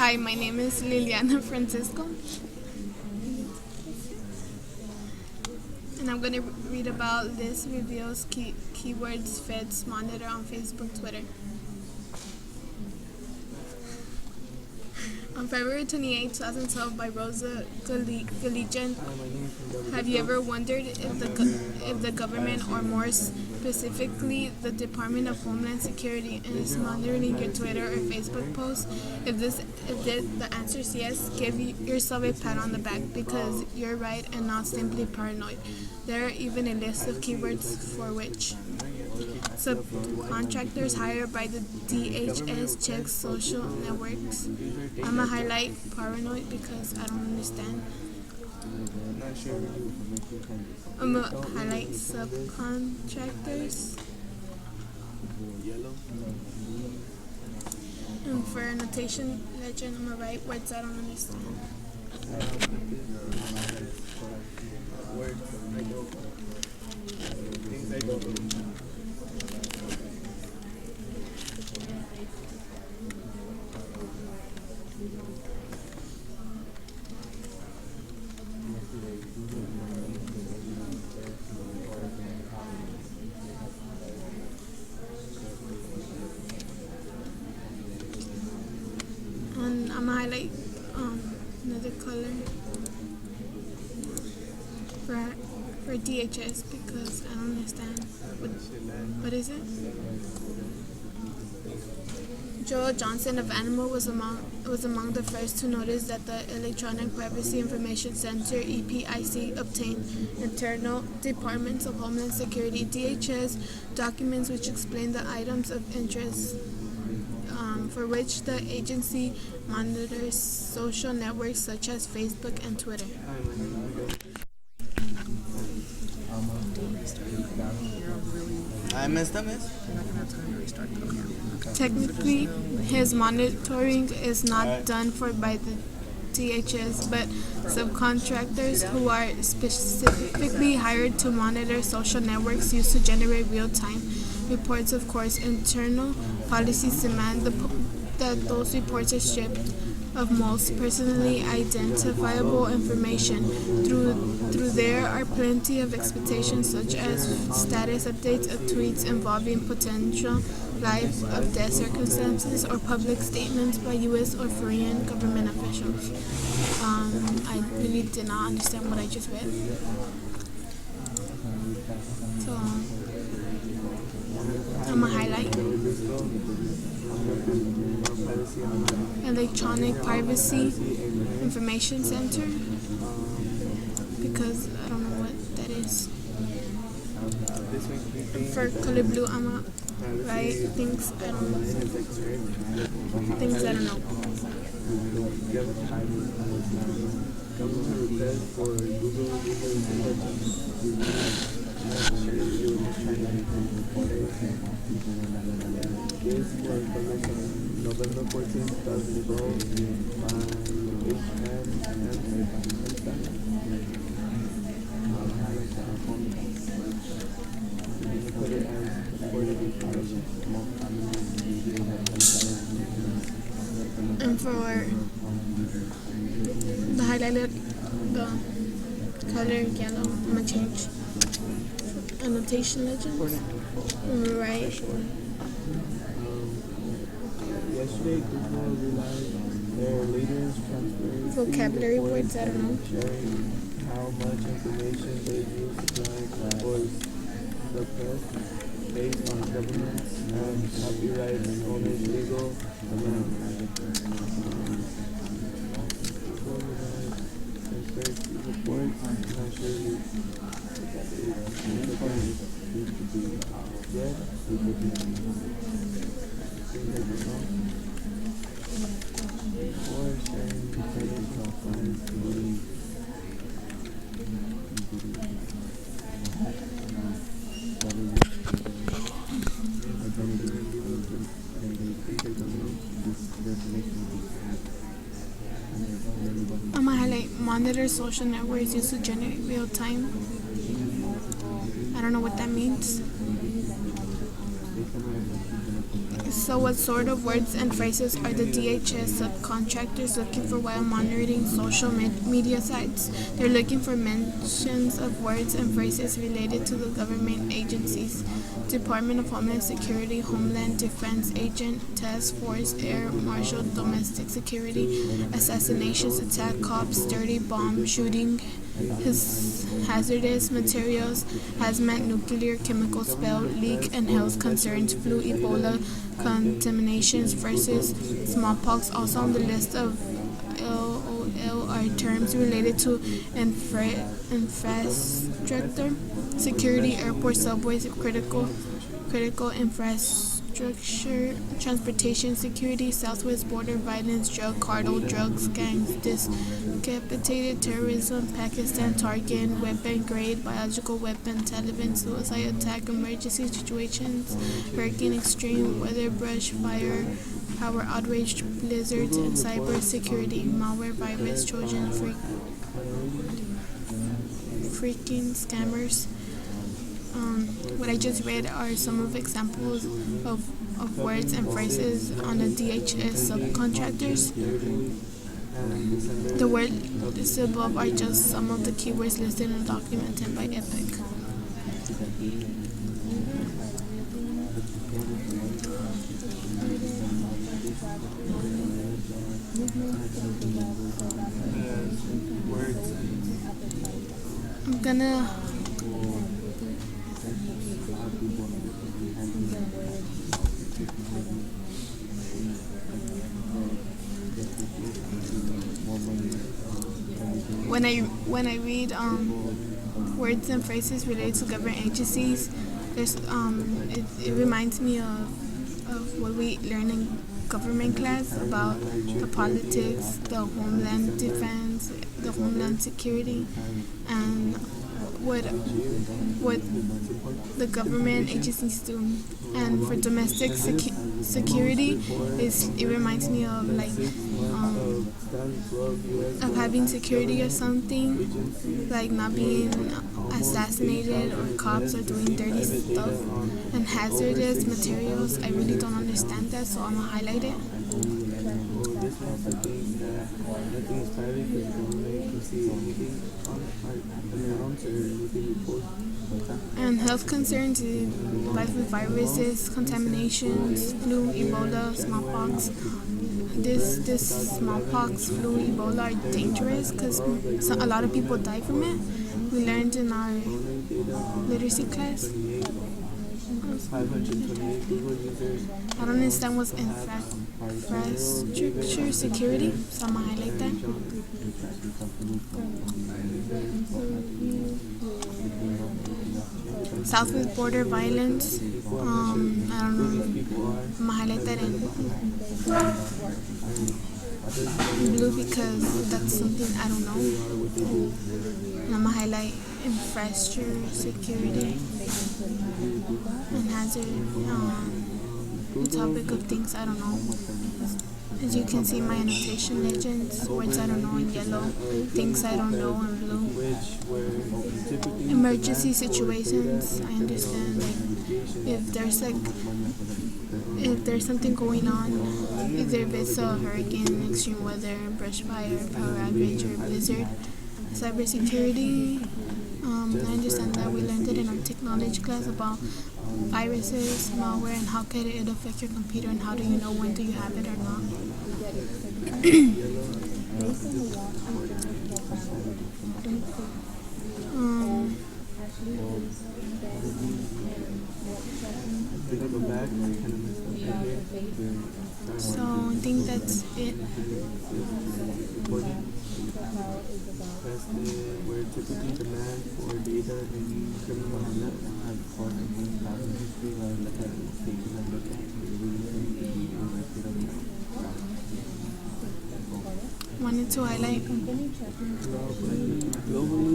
Hi, my name is Liliana Francisco, and I'm going to read about this reveals keywords fits monitor on Facebook, Twitter. On February 28, 2012, by Rosa Galigian, have you ever wondered if the government, or more specifically the Department of Homeland Security, is monitoring your Twitter or Facebook posts? If the answer is yes, give yourself a pat on the back because you're right and not simply paranoid. There are even a list of keywords for which subcontractors hired by the DHS check social networks. I'm gonna highlight paranoid because I don't understand. I'm gonna highlight subcontractors. And for annotation legend, I'm gonna write words I don't understand. And I'm gonna highlight another color for DHS because I don't understand. What is it? Joel Johnson of Animal was among the first to notice that the Electronic Privacy Information Center (EPIC) obtained internal Departments of Homeland Security (DHS) documents which explain the items of interest for which the agency monitors social networks such as Facebook and Twitter. I messed up, miss. Technically, his monitoring is not done by the DHS, but subcontractors who are specifically hired to monitor social networks used to generate real-time reports. Of course, internal policies demand that those reports are stripped of most personally identifiable information. Through there are plenty of expectations such as status updates of tweets involving potential life or death circumstances or public statements by U.S. or foreign government officials. I really did not understand what I just read. So I'm gonna highlight Electronic Privacy Information Center because I don't know what that is. For color blue, I'm gonna write things I don't know. November 14th, 2012, by and for the highlighted, the color yellow, I'm gonna change annotation legends. Right. Yesterday, Google realized their latest transparency Vocabulary words I don't know. sharing how much information they use to voice the press based on governments and copyright owners' legal conspiracy reports. I'm not sure if that needs to be read. I'm gonna highlight monitor social networks used to generate real time. I don't know what that means. So, what sort of words and phrases are the DHS subcontractors looking for while monitoring social media sites? They're looking for mentions of words and phrases related to the government agencies: Department of Homeland Security, Homeland Defense Agent, Task Force, Air Marshal, Domestic Security, assassinations, attack, cops, dirty bomb, shooting, hazardous materials, hazmat, nuclear, chemical spill, leak and health concerns, flu, Ebola, contaminations versus smallpox. Also on the list of LOL are terms related to infrastructure, security, airport, subways, critical infrastructure, transportation security, southwest border violence, drug cartel, drugs, gangs, discapitated terrorism, Pakistan target, weapon grade, biological weapon, Taliban suicide attack, emergency situations, hurricane, extreme weather, brush fire, power outrage, blizzards, and cyber security, malware, virus, Trojan, freaking scammers. What I just read are some of examples of words and phrases on the DHS subcontractors. The words above are just some of the keywords listed in the document sent by EPIC. I'm gonna when I read words and phrases related to government agencies, there's it reminds me of what we learn in government class about the politics, the homeland defense, the homeland security, and what the government agencies do. And for domestic security, it reminds me of of having security or something, like not being assassinated or cops are doing dirty stuff. And hazardous materials, I really don't understand that, so I'm gonna highlight it. And health concerns, life with viruses, contaminations, flu, Ebola, smallpox. This smallpox, flu, Ebola are dangerous because a lot of people die from it. We learned in our literacy class. I don't understand what's infrastructure security, so I'm gonna highlight that. Southwest border violence, I don't know, I'm gonna highlight that in blue because that's something I don't know. And I'm gonna highlight infrastructure security and hazard, the topic of things I don't know. As you can see, my annotation legends, words I don't know in yellow, things I don't know in blue. Emergency situations, I understand, if there's something going on, either if it's a hurricane, extreme weather, brush fire, power outage, or blizzard. Cybersecurity, I understand that we learned it in our technology class about viruses, malware, and how can it affect your computer, and how do you know when do you have it or not. So I think that's it. Where typically demand for data in criminal net have caused history wanted to highlight Globally, Google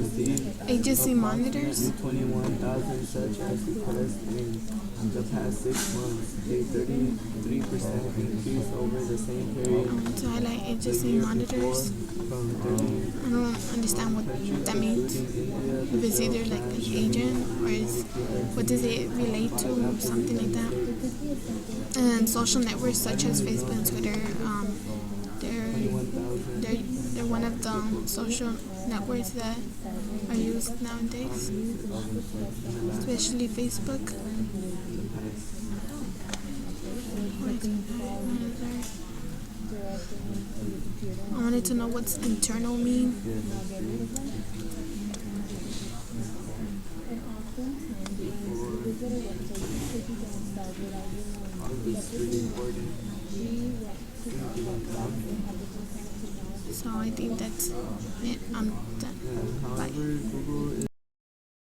received agency monitors. 21,000 such as requests in the past 6 months, a 33% increase over the same period To highlight the agency year before. monitors. From 30 I don't understand what countries, that means. including India, If it's Brazil, either like an France, agent or is what does it relate to, something like that. And social networks such as Facebook and Twitter, they're 21,000 they're one of the social networks that are used nowadays, especially Facebook. I wanted to know what's internal mean. So I think that's it. I'm done. Bye. However, Google is